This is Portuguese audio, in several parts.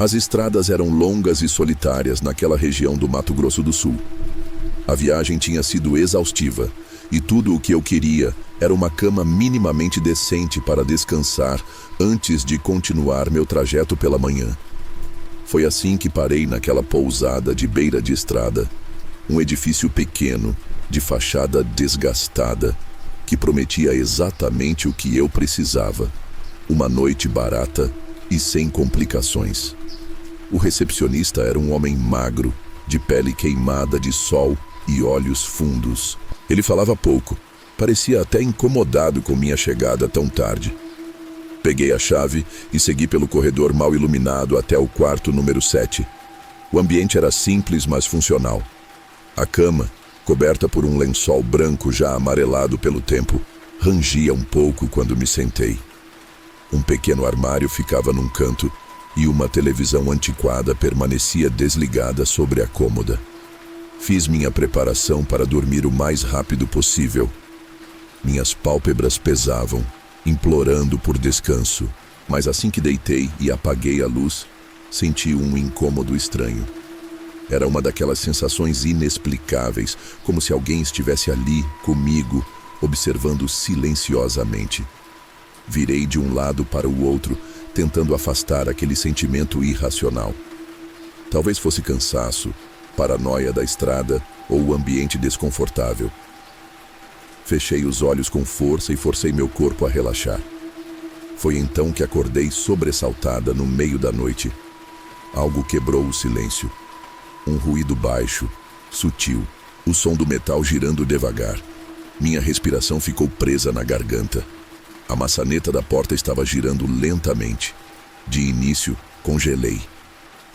As estradas eram longas e solitárias naquela região do Mato Grosso do Sul. A viagem tinha sido exaustiva, e tudo o que eu queria era uma cama minimamente decente para descansar antes de continuar meu trajeto pela manhã. Foi assim que parei naquela pousada de beira de estrada, um edifício pequeno, de fachada desgastada, que prometia exatamente o que eu precisava: uma noite barata e sem complicações. O recepcionista era um homem magro, de pele queimada de sol e olhos fundos. Ele falava pouco, parecia até incomodado com minha chegada tão tarde. Peguei a chave e segui pelo corredor mal iluminado até o quarto número 7. O ambiente era simples, mas funcional. A cama, coberta por um lençol branco já amarelado pelo tempo, rangia um pouco quando me sentei. Um pequeno armário ficava num canto e uma televisão antiquada permanecia desligada sobre a cômoda. Fiz minha preparação para dormir o mais rápido possível. Minhas pálpebras pesavam, implorando por descanso, mas assim que deitei e apaguei a luz, senti um incômodo estranho. Era uma daquelas sensações inexplicáveis, como se alguém estivesse ali, comigo, observando silenciosamente. Virei de um lado para o outro, tentando afastar aquele sentimento irracional. Talvez fosse cansaço, paranoia da estrada ou o ambiente desconfortável. Fechei os olhos com força e forcei meu corpo a relaxar. Foi então que acordei sobressaltada no meio da noite. Algo quebrou o silêncio. Um ruído baixo, sutil, o som do metal girando devagar. Minha respiração ficou presa na garganta. A maçaneta da porta estava girando lentamente. De início, congelei.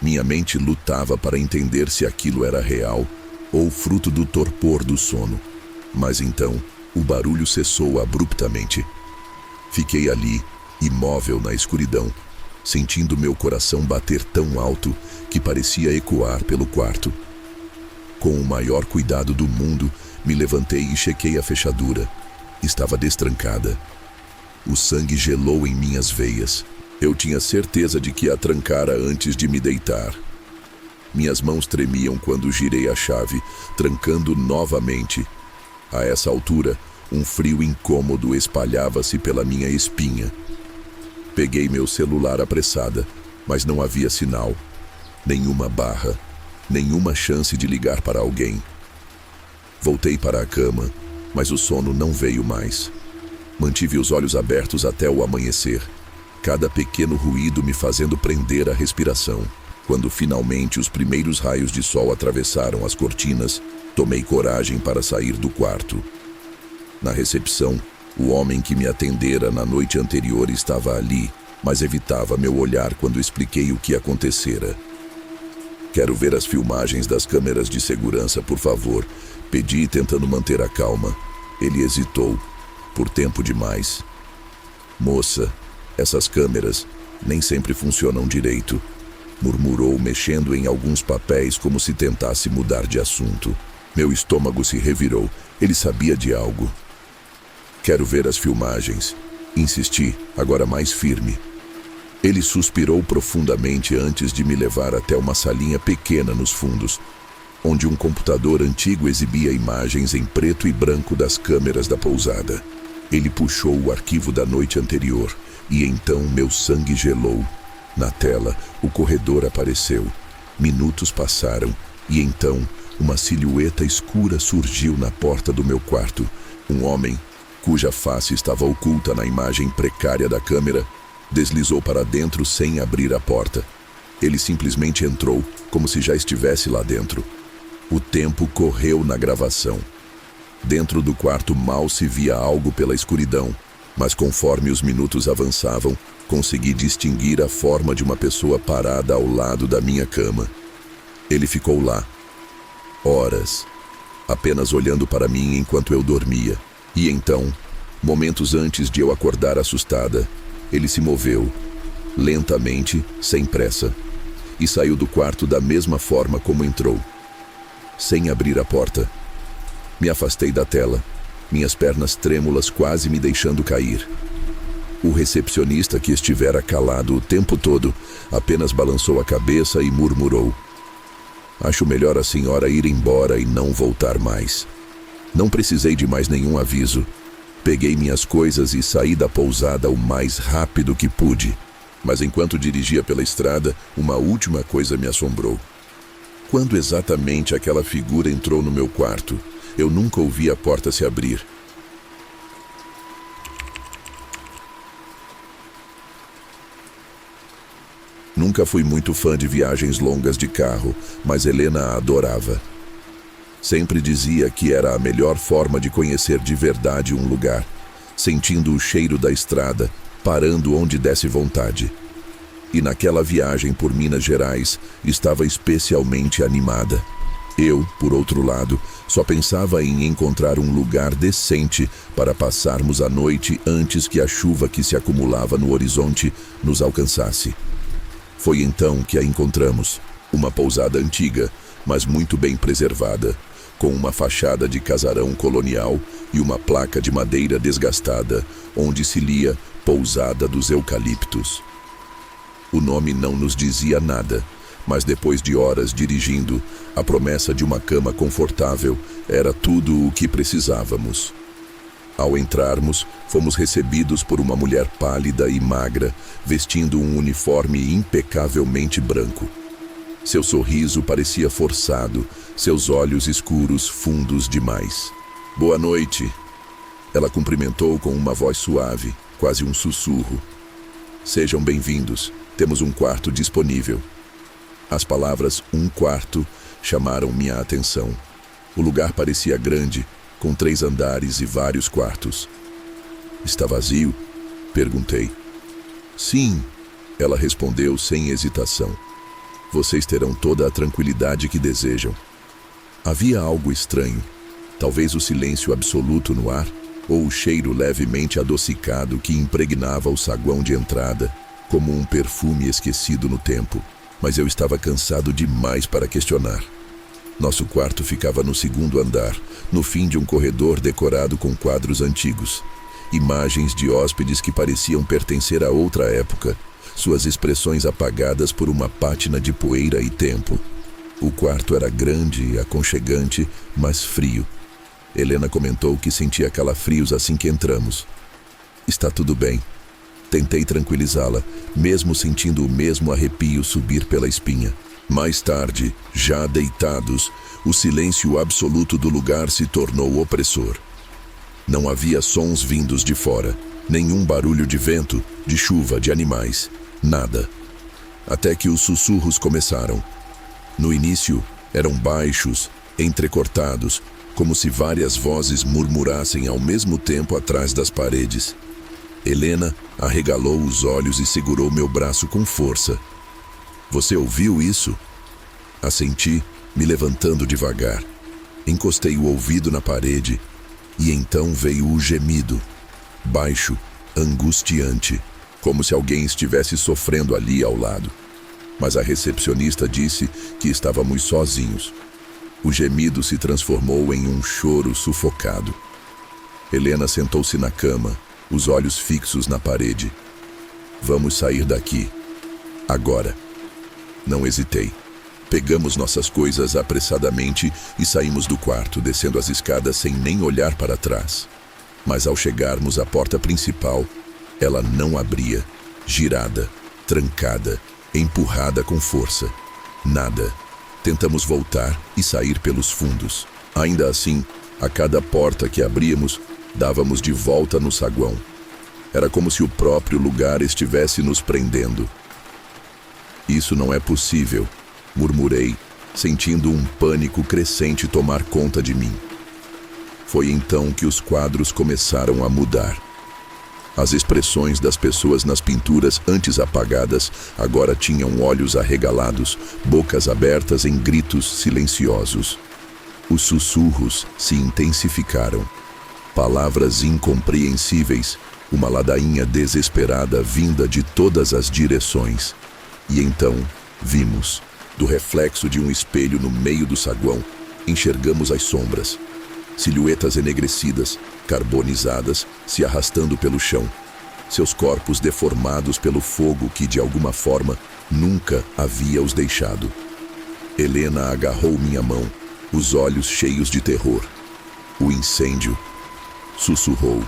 Minha mente lutava para entender se aquilo era real ou fruto do torpor do sono. Mas então, o barulho cessou abruptamente. Fiquei ali, imóvel na escuridão, sentindo meu coração bater tão alto que parecia ecoar pelo quarto. Com o maior cuidado do mundo, me levantei e chequei a fechadura. Estava destrancada. O sangue gelou em minhas veias. Eu tinha certeza de que a trancara antes de me deitar. Minhas mãos tremiam quando girei a chave, trancando novamente. A essa altura, um frio incômodo espalhava-se pela minha espinha. Peguei meu celular apressada, mas não havia sinal. Nenhuma barra, nenhuma chance de ligar para alguém. Voltei para a cama, mas o sono não veio mais. Mantive os olhos abertos até o amanhecer, cada pequeno ruído me fazendo prender a respiração. Quando finalmente os primeiros raios de sol atravessaram as cortinas, tomei coragem para sair do quarto. Na recepção, o homem que me atendera na noite anterior estava ali, mas evitava meu olhar quando expliquei o que acontecera. "Quero ver as filmagens das câmeras de segurança, por favor", pedi, tentando manter a calma. Ele hesitou, por tempo demais. "Moça, essas câmeras nem sempre funcionam direito", murmurou, mexendo em alguns papéis como se tentasse mudar de assunto. Meu estômago se revirou. Ele sabia de algo. "Quero ver as filmagens", insisti, agora mais firme. Ele suspirou profundamente antes de me levar até uma salinha pequena nos fundos, onde um computador antigo exibia imagens em preto e branco das câmeras da pousada. Ele puxou o arquivo da noite anterior, e então meu sangue gelou. Na tela, o corredor apareceu. Minutos passaram, e então uma silhueta escura surgiu na porta do meu quarto. Um homem, cuja face estava oculta na imagem precária da câmera, deslizou para dentro sem abrir a porta. Ele simplesmente entrou, como se já estivesse lá dentro. O tempo correu na gravação. Dentro do quarto mal se via algo pela escuridão, mas conforme os minutos avançavam, consegui distinguir a forma de uma pessoa parada ao lado da minha cama. Ele ficou lá, horas, apenas olhando para mim enquanto eu dormia. E então, momentos antes de eu acordar assustada, ele se moveu, lentamente, sem pressa, e saiu do quarto da mesma forma como entrou, sem abrir a porta. Me afastei da tela, minhas pernas trêmulas quase me deixando cair. O recepcionista, que estivera calado o tempo todo, apenas balançou a cabeça e murmurou: "Acho melhor a senhora ir embora e não voltar mais." Não precisei de mais nenhum aviso. Peguei minhas coisas e saí da pousada o mais rápido que pude. Mas enquanto dirigia pela estrada, uma última coisa me assombrou. Quando exatamente aquela figura entrou no meu quarto, eu nunca ouvi a porta se abrir. Nunca fui muito fã de viagens longas de carro, mas Helena a adorava. Sempre dizia que era a melhor forma de conhecer de verdade um lugar, sentindo o cheiro da estrada, parando onde desse vontade. E naquela viagem por Minas Gerais, estava especialmente animada. Eu, por outro lado, só pensava em encontrar um lugar decente para passarmos a noite antes que a chuva que se acumulava no horizonte nos alcançasse. Foi então que a encontramos, uma pousada antiga, mas muito bem preservada, com uma fachada de casarão colonial e uma placa de madeira desgastada, onde se lia Pousada dos Eucaliptos. O nome não nos dizia nada, mas depois de horas dirigindo, a promessa de uma cama confortável era tudo o que precisávamos. Ao entrarmos, fomos recebidos por uma mulher pálida e magra, vestindo um uniforme impecavelmente branco. Seu sorriso parecia forçado, seus olhos escuros fundos demais. "Boa noite." Ela cumprimentou com uma voz suave, quase um sussurro. "Sejam bem-vindos, temos um quarto disponível." As palavras "um quarto" chamaram minha atenção. O lugar parecia grande, com 3 andares e vários quartos. "Está vazio?" perguntei. "Sim," ela respondeu sem hesitação. "Vocês terão toda a tranquilidade que desejam." Havia algo estranho, talvez o silêncio absoluto no ar, ou o cheiro levemente adocicado que impregnava o saguão de entrada, como um perfume esquecido no tempo, mas eu estava cansado demais para questionar. Nosso quarto ficava no 2º andar, no fim de um corredor decorado com quadros antigos. Imagens de hóspedes que pareciam pertencer a outra época, suas expressões apagadas por uma pátina de poeira e tempo. O quarto era grande e aconchegante, mas frio. Helena comentou que sentia calafrios assim que entramos. "Está tudo bem." Tentei tranquilizá-la, mesmo sentindo o mesmo arrepio subir pela espinha. Mais tarde, já deitados, o silêncio absoluto do lugar se tornou opressor. Não havia sons vindos de fora, nenhum barulho de vento, de chuva, de animais, nada. Até que os sussurros começaram. No início, eram baixos, entrecortados, como se várias vozes murmurassem ao mesmo tempo atrás das paredes. Helena arregalou os olhos e segurou meu braço com força. "Você ouviu isso?" Assenti, me levantando devagar. Encostei o ouvido na parede e então veio o gemido, baixo, angustiante, como se alguém estivesse sofrendo ali ao lado. Mas a recepcionista disse que estávamos sozinhos. O gemido se transformou em um choro sufocado. Helena sentou-se na cama, os olhos fixos na parede. "Vamos sair daqui. Agora." Não hesitei. Pegamos nossas coisas apressadamente e saímos do quarto, descendo as escadas sem nem olhar para trás. Mas ao chegarmos à porta principal, ela não abria, girada, trancada, empurrada com força. Nada. Tentamos voltar e sair pelos fundos. Ainda assim, a cada porta que abríamos, dávamos de volta no saguão. Era como se o próprio lugar estivesse nos prendendo. "Isso não é possível", murmurei, sentindo um pânico crescente tomar conta de mim. Foi então que os quadros começaram a mudar. As expressões das pessoas nas pinturas antes apagadas agora tinham olhos arregalados, bocas abertas em gritos silenciosos. Os sussurros se intensificaram. Palavras incompreensíveis, uma ladainha desesperada vinda de todas as direções. E então, vimos, do reflexo de um espelho no meio do saguão, enxergamos as sombras. Silhuetas enegrecidas, carbonizadas, se arrastando pelo chão. seus corpos deformados pelo fogo que, de alguma forma, nunca havia os deixado. Helena agarrou minha mão, os olhos cheios de terror. O incêndio, sussurrou.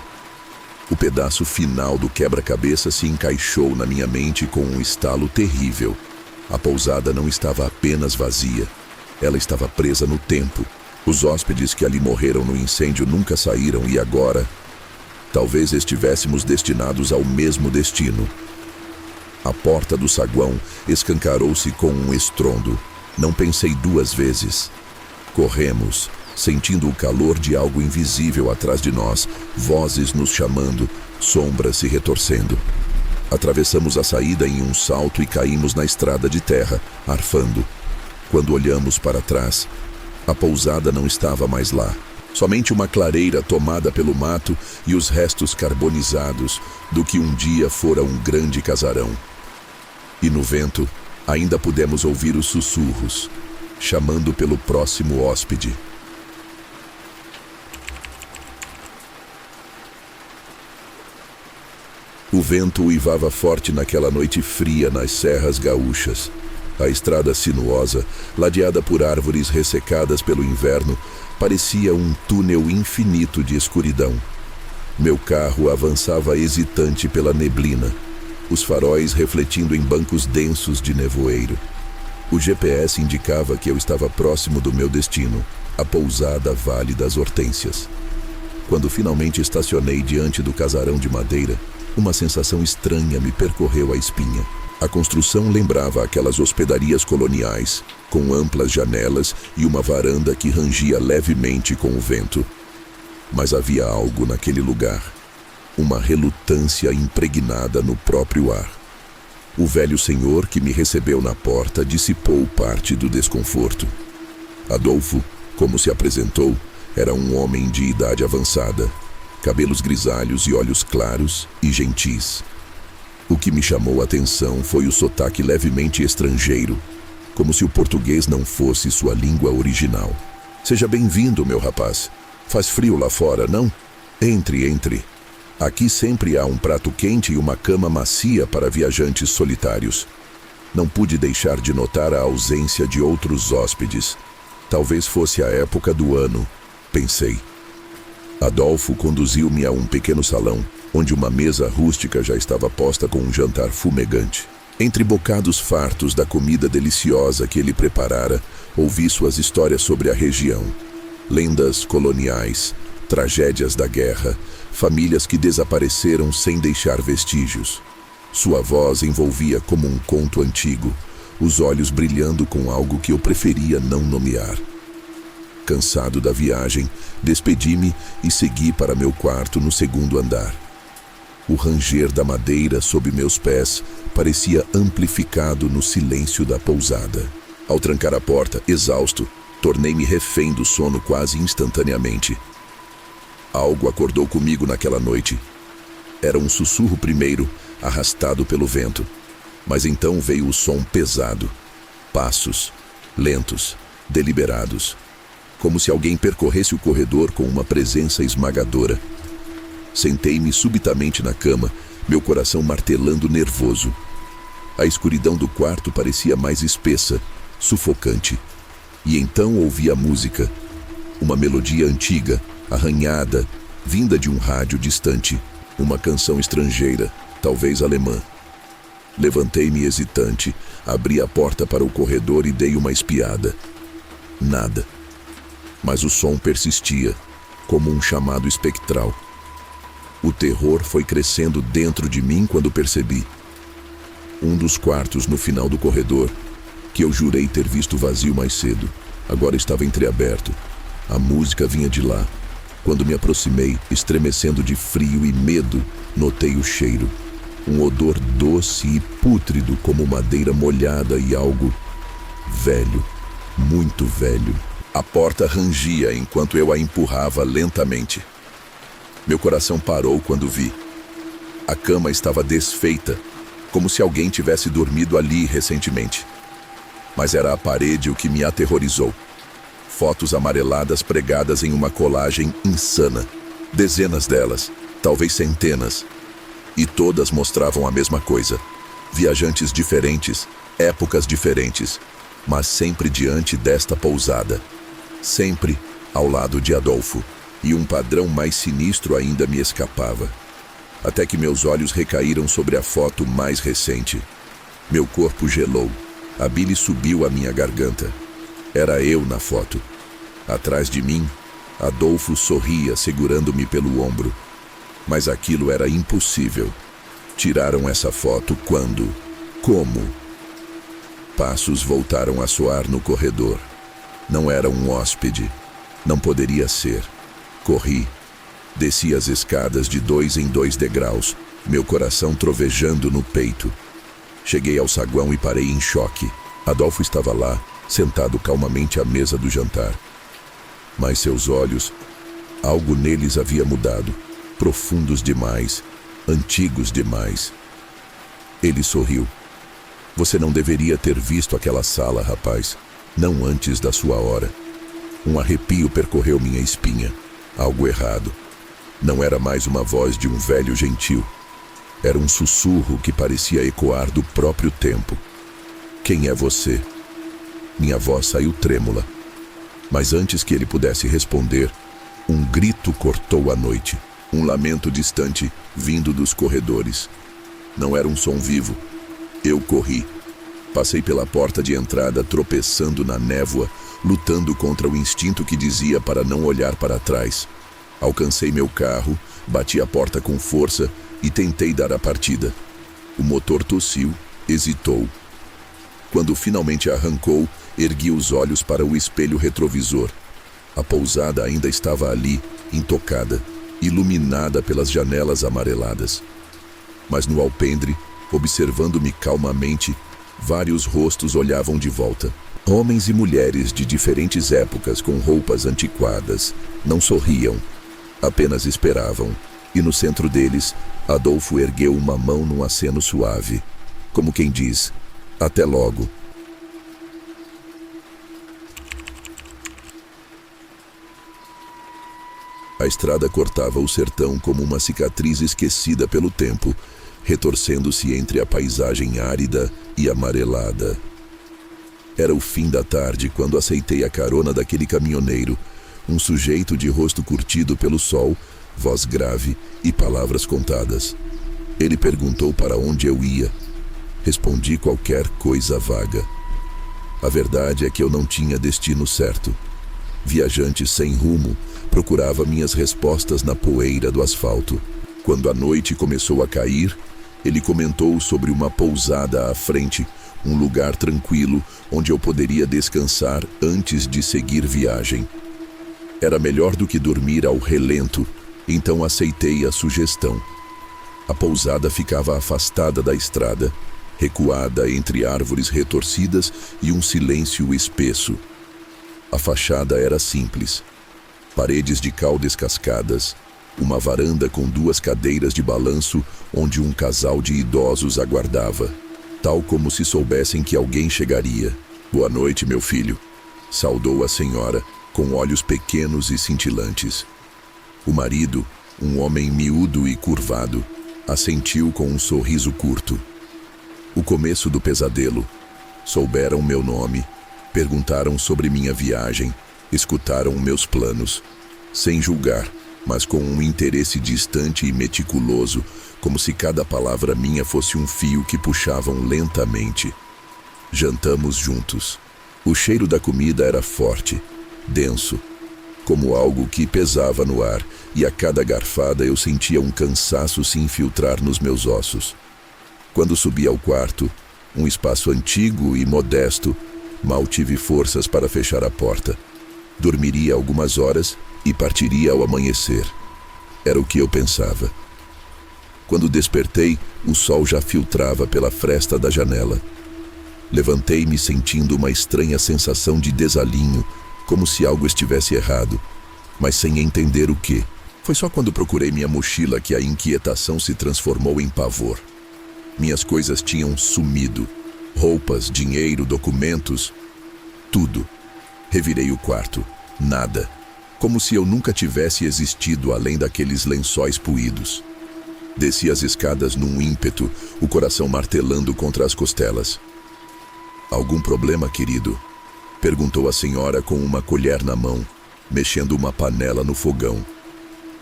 O pedaço final do quebra-cabeça se encaixou na minha mente com um estalo terrível. A pousada não estava apenas vazia, ela estava presa no tempo. Os hóspedes que ali morreram no incêndio nunca saíram e agora, talvez estivéssemos destinados ao mesmo destino. A porta do saguão escancarou-se com um estrondo. Não pensei duas vezes. Corremos, sentindo o calor de algo invisível atrás de nós, vozes nos chamando, sombras se retorcendo. Atravessamos a saída em um salto e caímos na estrada de terra, arfando. Quando olhamos para trás, a pousada não estava mais lá. Somente uma clareira tomada pelo mato e os restos carbonizados do que um dia fora um grande casarão. E no vento, ainda pudemos ouvir os sussurros, chamando pelo próximo hóspede. O vento uivava forte naquela noite fria nas serras gaúchas. A estrada sinuosa, ladeada por árvores ressecadas pelo inverno, parecia um túnel infinito de escuridão. Meu carro avançava hesitante pela neblina, os faróis refletindo em bancos densos de nevoeiro. O GPS indicava que eu estava próximo do meu destino, a pousada Vale das Hortênsias. Quando finalmente estacionei diante do casarão de madeira, uma sensação estranha me percorreu a espinha. A construção lembrava aquelas hospedarias coloniais, com amplas janelas e uma varanda que rangia levemente com o vento. Mas havia algo naquele lugar, uma relutância impregnada no próprio ar. O velho senhor que me recebeu na porta dissipou parte do desconforto. Adolfo, como se apresentou, era um homem de idade avançada, cabelos grisalhos e olhos claros e gentis. O que me chamou a atenção foi o sotaque levemente estrangeiro, como se o português não fosse sua língua original. Seja bem-vindo, meu rapaz. Faz frio lá fora, não? Entre. Aqui sempre há um prato quente e uma cama macia para viajantes solitários. Não pude deixar de notar a ausência de outros hóspedes. Talvez fosse a época do ano, pensei. Adolfo conduziu-me a um pequeno salão, onde uma mesa rústica já estava posta com um jantar fumegante. Entre bocados fartos da comida deliciosa que ele preparara, ouvi suas histórias sobre a região. Lendas coloniais, tragédias da guerra, famílias que desapareceram sem deixar vestígios. Sua voz envolvia como um conto antigo, os olhos brilhando com algo que eu preferia não nomear. Cansado da viagem, despedi-me e segui para meu quarto no segundo andar. O ranger da madeira sob meus pés parecia amplificado no silêncio da pousada. Ao trancar a porta, exausto, tornei-me refém do sono quase instantaneamente. Algo acordou comigo naquela noite. Era um sussurro primeiro, arrastado pelo vento. Mas então veio o som pesado. Passos, lentos, deliberados. Como se alguém percorresse o corredor com uma presença esmagadora. Sentei-me subitamente na cama, meu coração martelando nervoso. A escuridão do quarto parecia mais espessa, sufocante. E então ouvi a música. Uma melodia antiga, arranhada, vinda de um rádio distante. Uma canção estrangeira, talvez alemã. Levantei-me hesitante, abri a porta para o corredor e dei uma espiada. Nada. Mas o som persistia, como um chamado espectral. O terror foi crescendo dentro de mim quando percebi. Um dos quartos no final do corredor, que eu jurei ter visto vazio mais cedo, agora estava entreaberto. A música vinha de lá. Quando me aproximei, estremecendo de frio e medo, notei o cheiro. Um odor doce e pútrido como madeira molhada e algo velho, muito velho. A porta rangia enquanto eu a empurrava lentamente. Meu coração parou quando vi. A cama estava desfeita, como se alguém tivesse dormido ali recentemente. Mas era a parede o que me aterrorizou. Fotos amareladas pregadas em uma colagem insana. Dezenas delas, talvez centenas. E todas mostravam a mesma coisa. Viajantes diferentes, épocas diferentes, mas sempre diante desta pousada. Sempre ao lado de Adolfo. E um padrão mais sinistro ainda me escapava. Até que meus olhos recaíram sobre a foto mais recente. Meu corpo gelou. A bile subiu à minha garganta. Era eu na foto. Atrás de mim, Adolfo sorria, segurando-me pelo ombro. Mas aquilo era impossível. Tiraram essa foto quando? Como? Passos voltaram a soar no corredor. Não era um hóspede. Não poderia ser. Corri. Desci as escadas de 2 em 2 degraus, meu coração trovejando no peito. Cheguei ao saguão e parei em choque. Adolfo estava lá, sentado calmamente à mesa do jantar. Mas seus olhos, algo neles havia mudado. Profundos demais, antigos demais. Ele sorriu. Você não deveria ter visto aquela sala, rapaz. Não antes da sua hora. Um arrepio percorreu minha espinha. Algo errado. Não era mais uma voz de um velho gentil. Era um sussurro que parecia ecoar do próprio tempo. Quem é você? Minha voz saiu trêmula. Mas antes que ele pudesse responder, um grito cortou a noite. Um lamento distante vindo dos corredores. Não era um som vivo. Eu corri. Passei pela porta de entrada, tropeçando na névoa, lutando contra o instinto que dizia para não olhar para trás. Alcancei meu carro, bati a porta com força e tentei dar a partida. O motor tossiu, hesitou. Quando finalmente arrancou, ergui os olhos para o espelho retrovisor. A pousada ainda estava ali, intocada, iluminada pelas janelas amareladas. Mas no alpendre, observando-me calmamente, vários rostos olhavam de volta. Homens e mulheres de diferentes épocas com roupas antiquadas. Não sorriam, apenas esperavam. E no centro deles, Adolfo ergueu uma mão num aceno suave, como quem diz, até logo. A estrada cortava o sertão como uma cicatriz esquecida pelo tempo, retorcendo-se entre a paisagem árida e amarelada. Era o fim da tarde quando aceitei a carona daquele caminhoneiro, um sujeito de rosto curtido pelo sol, voz grave e palavras contadas. Ele perguntou para onde eu ia. Respondi qualquer coisa vaga. A verdade é que eu não tinha destino certo. Viajante sem rumo, procurava minhas respostas na poeira do asfalto. Quando a noite começou a cair, ele comentou sobre uma pousada à frente, um lugar tranquilo onde eu poderia descansar antes de seguir viagem. Era melhor do que dormir ao relento, então aceitei a sugestão. A pousada ficava afastada da estrada, recuada entre árvores retorcidas e um silêncio espesso. A fachada era simples. Paredes de cal descascadas, uma varanda com 2 cadeiras de balanço onde um casal de idosos aguardava, tal como se soubessem que alguém chegaria. Boa noite, meu filho, saudou a senhora, com olhos pequenos e cintilantes. O marido, um homem miúdo e curvado, assentiu com um sorriso curto. O começo do pesadelo. Souberam meu nome, perguntaram sobre minha viagem, escutaram meus planos, sem julgar, mas com um interesse distante e meticuloso, como se cada palavra minha fosse um fio que puxavam lentamente. Jantamos juntos. O cheiro da comida era forte, denso, como algo que pesava no ar, e a cada garfada eu sentia um cansaço se infiltrar nos meus ossos. Quando subi ao quarto, um espaço antigo e modesto, mal tive forças para fechar a porta. Dormiria algumas horas e partiria ao amanhecer. Era o que eu pensava. Quando despertei, o sol já filtrava pela fresta da janela. Levantei-me sentindo uma estranha sensação de desalinho, como se algo estivesse errado, mas sem entender o quê. Foi só quando procurei minha mochila que a inquietação se transformou em pavor. Minhas coisas tinham sumido. Roupas, dinheiro, documentos, tudo. Revirei o quarto. Nada. Como se eu nunca tivesse existido além daqueles lençóis puídos. Desci as escadas num ímpeto, o coração martelando contra as costelas. "Algum problema, querido?" perguntou a senhora com uma colher na mão, mexendo uma panela no fogão.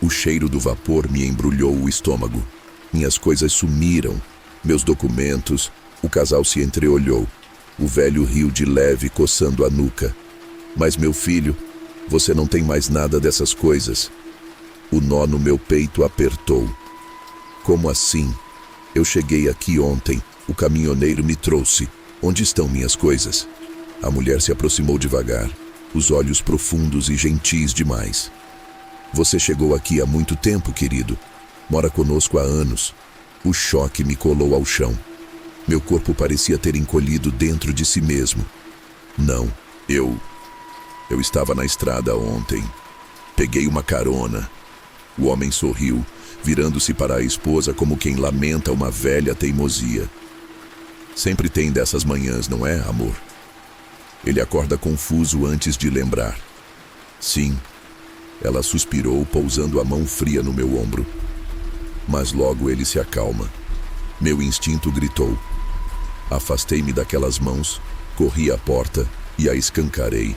O cheiro do vapor me embrulhou o estômago. Minhas coisas sumiram, meus documentos. O casal se entreolhou. O velho riu de leve, coçando a nuca. "Mas, meu filho, você não tem mais nada dessas coisas." O nó no meu peito apertou. "Como assim? Eu cheguei aqui ontem. O caminhoneiro me trouxe. Onde estão minhas coisas?" A mulher se aproximou devagar, os olhos profundos e gentis demais. "Você chegou aqui há muito tempo, querido. Mora conosco há anos." O choque me colou ao chão. Meu corpo parecia ter encolhido dentro de si mesmo. "Não, eu estava na estrada ontem. Peguei uma carona." O homem sorriu, virando-se para a esposa como quem lamenta uma velha teimosia. "Sempre tem dessas manhãs, não é, amor?" Ele acorda confuso antes de lembrar. "Sim." Ela suspirou, pousando a mão fria no meu ombro. Mas logo ele se acalma. Meu instinto gritou. Afastei-me daquelas mãos, corri à porta e a escancarei.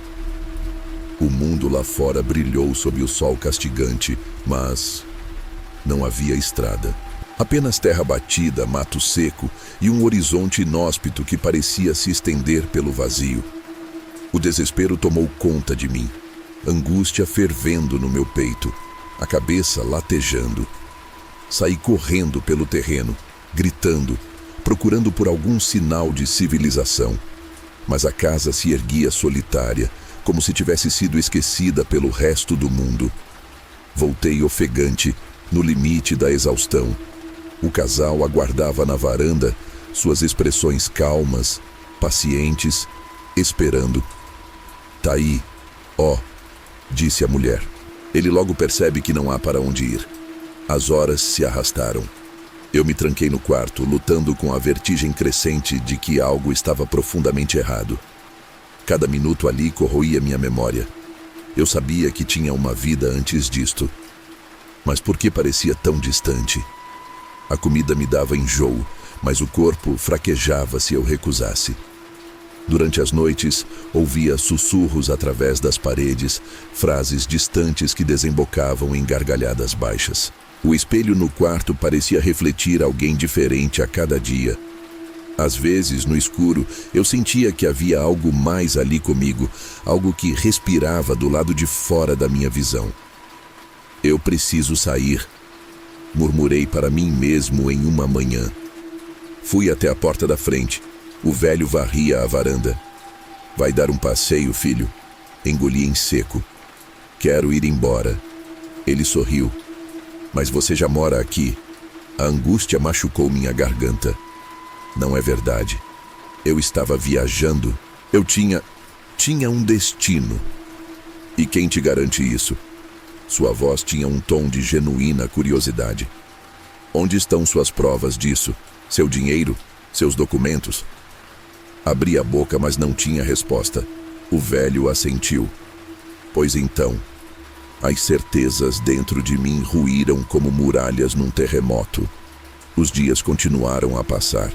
O mundo lá fora brilhou sob o sol castigante, mas não havia estrada. Apenas terra batida, mato seco e um horizonte inóspito que parecia se estender pelo vazio. O desespero tomou conta de mim, angústia fervendo no meu peito, a cabeça latejando. Saí correndo pelo terreno, gritando, procurando por algum sinal de civilização. Mas a casa se erguia solitária, como se tivesse sido esquecida pelo resto do mundo. Voltei ofegante, no limite da exaustão. O casal aguardava na varanda, suas expressões calmas, pacientes, esperando. "Tá aí, ó", disse a mulher. Ele logo percebe que não há para onde ir. As horas se arrastaram. Eu me tranquei no quarto, lutando com a vertigem crescente de que algo estava profundamente errado. Cada minuto ali corroía minha memória. Eu sabia que tinha uma vida antes disto. Mas por que parecia tão distante? A comida me dava enjoo, mas o corpo fraquejava se eu recusasse. Durante as noites, ouvia sussurros através das paredes, frases distantes que desembocavam em gargalhadas baixas. O espelho no quarto parecia refletir alguém diferente a cada dia. Às vezes, no escuro, eu sentia que havia algo mais ali comigo, algo que respirava do lado de fora da minha visão. "Eu preciso sair", murmurei para mim mesmo em uma manhã. Fui até a porta da frente. O velho varria a varanda. "Vai dar um passeio, filho?" Engoli em seco. "Quero ir embora." Ele sorriu. "Mas você já mora aqui." A angústia machucou minha garganta. Não é verdade. Eu estava viajando. Eu tinha um destino. "E quem te garante isso?" Sua voz tinha um tom de genuína curiosidade. "Onde estão suas provas disso? Seu dinheiro? Seus documentos?" Abri a boca, mas não tinha resposta. O velho assentiu. "Pois então." As certezas dentro de mim ruíram como muralhas num terremoto. Os dias continuaram a passar.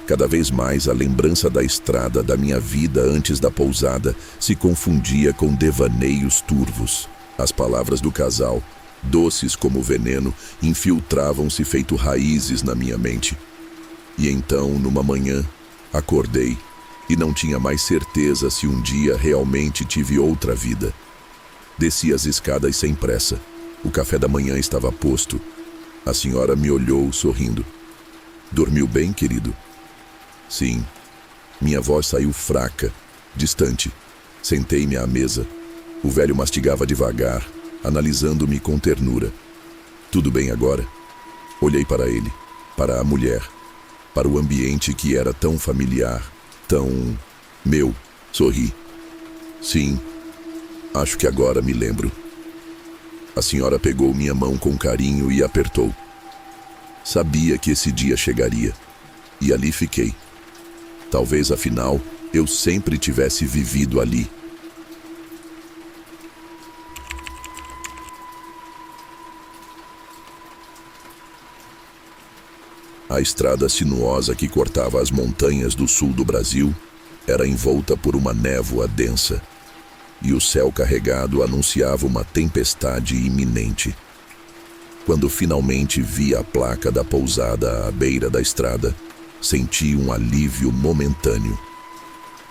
Cada vez mais a lembrança da estrada da minha vida antes da pousada se confundia com devaneios turvos. As palavras do casal, doces como veneno, infiltravam-se feito raízes na minha mente. E então, numa manhã, acordei e não tinha mais certeza se um dia realmente tive outra vida. Desci as escadas sem pressa. O café da manhã estava posto. A senhora me olhou sorrindo. "Dormiu bem, querido?" "Sim." Minha voz saiu fraca, distante. Sentei-me à mesa. O velho mastigava devagar, analisando-me com ternura. "Tudo bem agora?" Olhei para ele, para a mulher, para o ambiente que era tão familiar, tão meu. Sorri. "Sim. Acho que agora me lembro." A senhora pegou minha mão com carinho e apertou. Sabia que esse dia chegaria. E ali fiquei. Talvez, afinal, eu sempre tivesse vivido ali. A estrada sinuosa que cortava as montanhas do sul do Brasil era envolta por uma névoa densa, e o céu carregado anunciava uma tempestade iminente. Quando finalmente vi a placa da pousada à beira da estrada, senti um alívio momentâneo.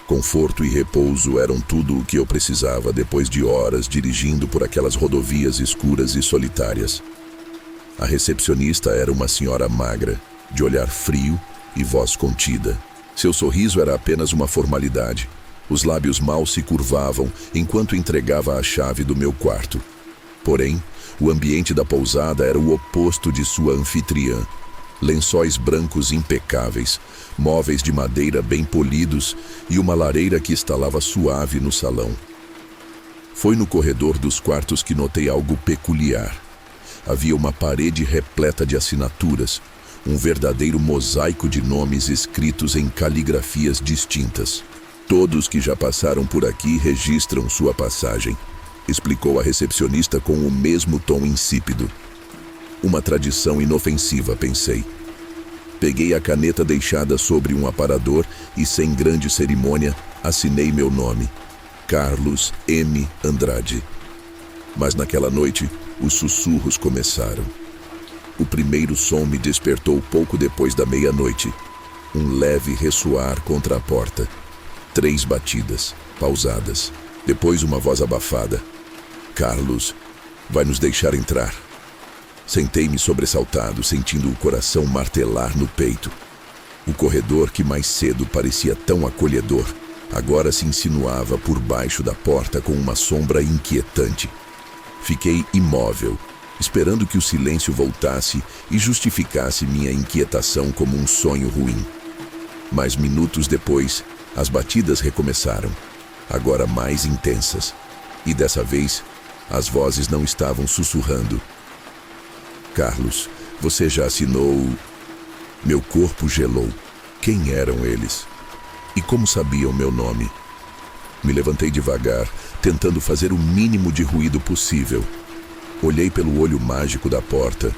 Conforto e repouso eram tudo o que eu precisava depois de horas dirigindo por aquelas rodovias escuras e solitárias. A recepcionista era uma senhora magra, de olhar frio e voz contida. Seu sorriso era apenas uma formalidade. Os lábios mal se curvavam enquanto entregava a chave do meu quarto. Porém, o ambiente da pousada era o oposto de sua anfitriã. Lençóis brancos impecáveis, móveis de madeira bem polidos e uma lareira que estalava suave no salão. Foi no corredor dos quartos que notei algo peculiar. Havia uma parede repleta de assinaturas, um verdadeiro mosaico de nomes escritos em caligrafias distintas. Todos que já passaram por aqui registram sua passagem, explicou a recepcionista com o mesmo tom insípido. Uma tradição inofensiva, pensei. Peguei a caneta deixada sobre um aparador e, sem grande cerimônia, assinei meu nome, Carlos M. Andrade. Mas naquela noite, os sussurros começaram. O primeiro som me despertou pouco depois da meia-noite. Um leve ressoar contra a porta. 3 batidas, pausadas. Depois uma voz abafada. Carlos, vai nos deixar entrar. Sentei-me sobressaltado, sentindo o coração martelar no peito. O corredor, que mais cedo parecia tão acolhedor, agora se insinuava por baixo da porta com uma sombra inquietante. Fiquei imóvel, esperando que o silêncio voltasse e justificasse minha inquietação como um sonho ruim. Mas minutos depois, as batidas recomeçaram, agora mais intensas. E dessa vez, as vozes não estavam sussurrando. Carlos, você já assinou... Meu corpo gelou. Quem eram eles? E como sabiam meu nome? Me levantei devagar, tentando fazer o mínimo de ruído possível. Olhei pelo olho mágico da porta,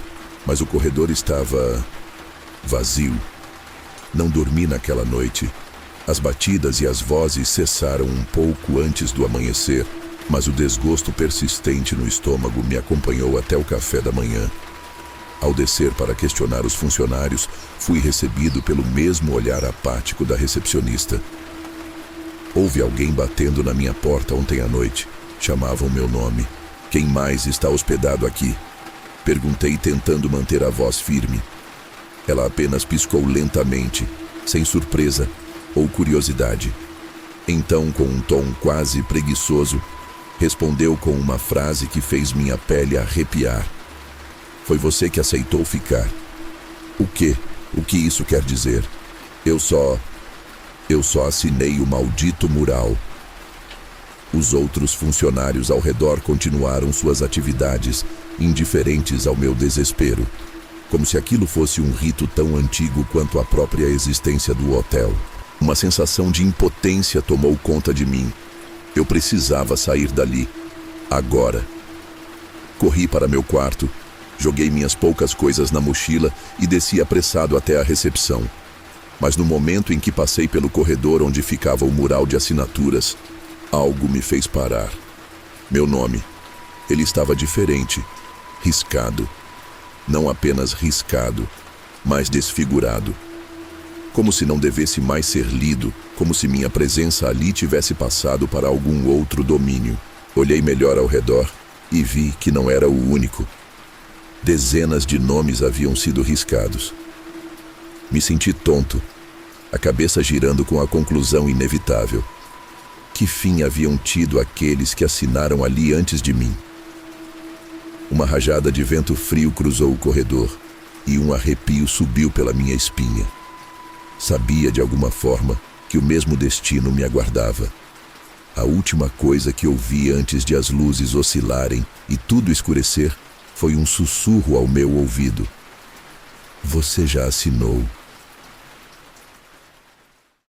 mas o corredor estava... vazio. Não dormi naquela noite. As batidas e as vozes cessaram um pouco antes do amanhecer, mas o desgosto persistente no estômago me acompanhou até o café da manhã. Ao descer para questionar os funcionários, fui recebido pelo mesmo olhar apático da recepcionista. Houve alguém batendo na minha porta ontem à noite. Chamavam meu nome. Quem mais está hospedado aqui? Perguntei, tentando manter a voz firme. Ela apenas piscou lentamente, sem surpresa ou curiosidade. Então, com um tom quase preguiçoso, respondeu com uma frase que fez minha pele arrepiar. Foi você que aceitou ficar. O quê? O que isso quer dizer? Eu só assinei o maldito mural. Os outros funcionários ao redor continuaram suas atividades, indiferentes ao meu desespero, como se aquilo fosse um rito tão antigo quanto a própria existência do hotel. Uma sensação de impotência tomou conta de mim. Eu precisava sair dali, agora. Corri para meu quarto, joguei minhas poucas coisas na mochila e desci apressado até a recepção. Mas no momento em que passei pelo corredor onde ficava o mural de assinaturas, algo me fez parar. Meu nome. Ele estava diferente, riscado. Não apenas riscado, mas desfigurado. Como se não devesse mais ser lido, como se minha presença ali tivesse passado para algum outro domínio. Olhei melhor ao redor e vi que não era o único. Dezenas de nomes haviam sido riscados. Me senti tonto, a cabeça girando com a conclusão inevitável. Que fim haviam tido aqueles que assinaram ali antes de mim? Uma rajada de vento frio cruzou o corredor e um arrepio subiu pela minha espinha. Sabia de alguma forma que o mesmo destino me aguardava. A última coisa que ouvi antes de as luzes oscilarem e tudo escurecer foi um sussurro ao meu ouvido. Você já assinou.